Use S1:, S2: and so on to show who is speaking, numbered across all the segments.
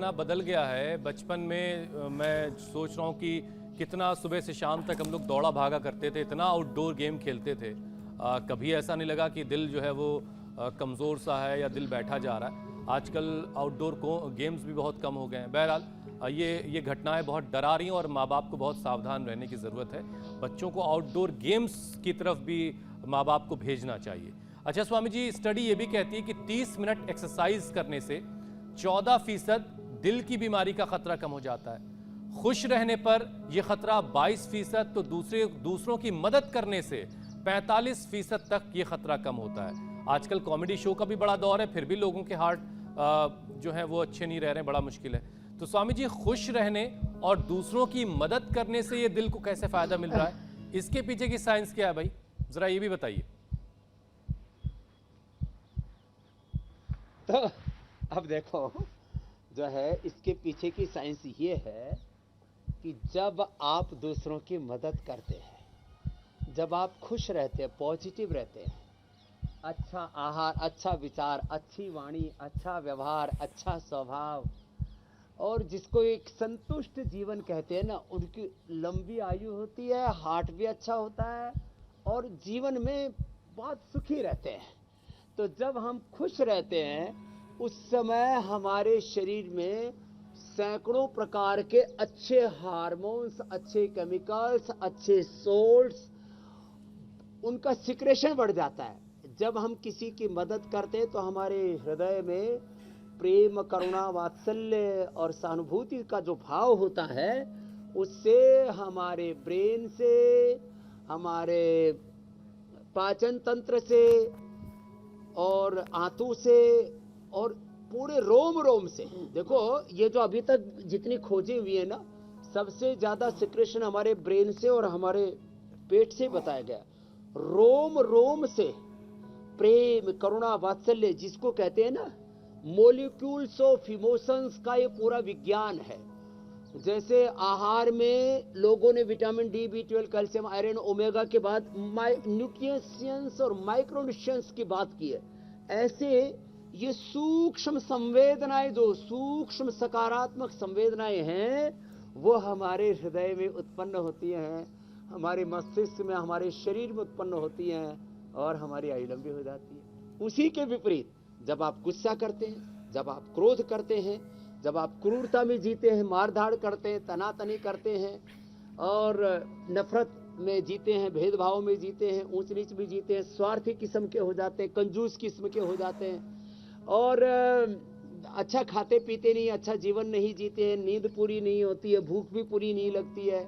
S1: इतना बदल गया है। बचपन में मैं सोच रहा हूँ कि कितना सुबह से शाम तक हम लोग दौड़ा भागा करते थे, इतना आउटडोर गेम खेलते थे। कभी ऐसा नहीं लगा कि दिल जो है वो कमज़ोर सा है या दिल बैठा जा रहा है। आजकल आउटडोर गेम्स भी बहुत कम हो गए हैं। बहरहाल ये घटनाएं बहुत डरा रही हैं और माँ बाप को बहुत सावधान रहने की ज़रूरत है। बच्चों को आउटडोर गेम्स की तरफ भी माँ बाप को भेजना चाहिए। अच्छा स्वामी जी, स्टडी ये भी कहती है कि 30 मिनट एक्सरसाइज करने से 14% दिल की बीमारी का खतरा कम हो जाता है। खुश रहने पर यह खतरा 22%, तो दूसरों की मदद करने से 45% तक ये खतरा कम होता है। आजकल कॉमेडी शो का भी बड़ा दौर है, फिर भी लोगों के हार्ट जो है वो अच्छे नहीं रह रहे, बड़ा मुश्किल है। तो स्वामी जी, खुश रहने और दूसरों की मदद करने से ये दिल को कैसे फायदा मिल रहा है, इसके पीछे की साइंस क्या है भाई, जरा ये भी बताइए।
S2: तो अब देखो, जो है इसके पीछे की साइंस ये है कि जब आप दूसरों की मदद करते हैं, जब आप खुश रहते हैं, पॉजिटिव रहते हैं, अच्छा आहार, अच्छा विचार, अच्छी वाणी, अच्छा व्यवहार, अच्छा स्वभाव, और जिसको एक संतुष्ट जीवन कहते हैं ना, उनकी लंबी आयु होती है, हार्ट भी अच्छा होता है और जीवन में बहुत सुखी रहते हैं। तो जब हम खुश रहते हैं उस समय हमारे शरीर में सैकड़ों प्रकार के अच्छे हार्मोन्स, अच्छे केमिकल्स, अच्छे सोल्ट्स, उनका सिक्रेशन बढ़ जाता है। जब हम किसी की मदद करते हैं तो हमारे हृदय में प्रेम, करुणा, वात्सल्य और सहानुभूति का जो भाव होता है, उससे हमारे ब्रेन से, हमारे पाचन तंत्र से और आंतों से और पूरे रोम रोम से, देखो ये जो अभी तक जितनी खोजें हुई है ना, सबसे ज्यादा सिक्रेशन हमारे ब्रेन से और हमारे पेट से बताया गया। रोम रोम से प्रेम, करुणा, वात्सल्य, जिसको कहते हैं ना मॉलिक्यूल्स ऑफ इमोशंस का ये पूरा विज्ञान है। जैसे आहार में लोगों ने vitamin D, B12, calcium, iron, omega के बाद न्यूट्रिएंट्स और माइक्रोन्यूट्रिएंट्स की बात की है, ऐसे ये सूक्ष्म संवेदनाएं, जो सूक्ष्म सकारात्मक संवेदनाएं हैं, वो हमारे हृदय में उत्पन्न होती हैं, हमारे मस्तिष्क में, हमारे शरीर में उत्पन्न होती हैं और हमारी आयु लंबी हो जाती है। उसी के विपरीत जब आप गुस्सा करते हैं, जब आप क्रोध करते हैं, जब आप क्रूरता में जीते हैं, मारधाड़ करते हैं, तनातनी करते हैं और नफरत में जीते हैं, भेदभाव में जीते हैं, ऊंच नीच में जीते हैं, स्वार्थी किस्म के हो जाते हैं, कंजूस किस्म के हो जाते हैं और अच्छा खाते पीते नहीं, अच्छा जीवन नहीं जीते हैं, नींद पूरी नहीं होती है, भूख भी पूरी नहीं लगती है,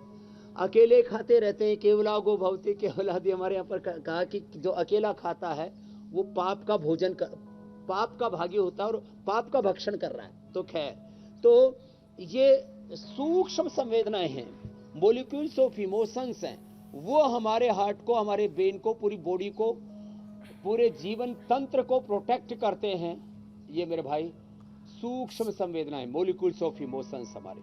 S2: अकेले खाते रहते हैं। केवलागो भवति केवलादि, हमारे यहाँ पर कहा कि जो अकेला खाता है वो पाप का भोजन कर, पाप का भागी होता है और पाप का भक्षण कर रहा है। तो खैर, तो ये सूक्ष्म संवेदनाएं हैं, मॉलिक्यूल्स ऑफ इमोशंस हैं, वो हमारे हार्ट को, हमारे ब्रेन को, पूरी बॉडी को, पूरे जीवन तंत्र को प्रोटेक्ट करते हैं। ये मेरे भाई सूक्ष्म संवेदनाएं, मॉलिक्यूल्स ऑफ इमोशंस हमारे।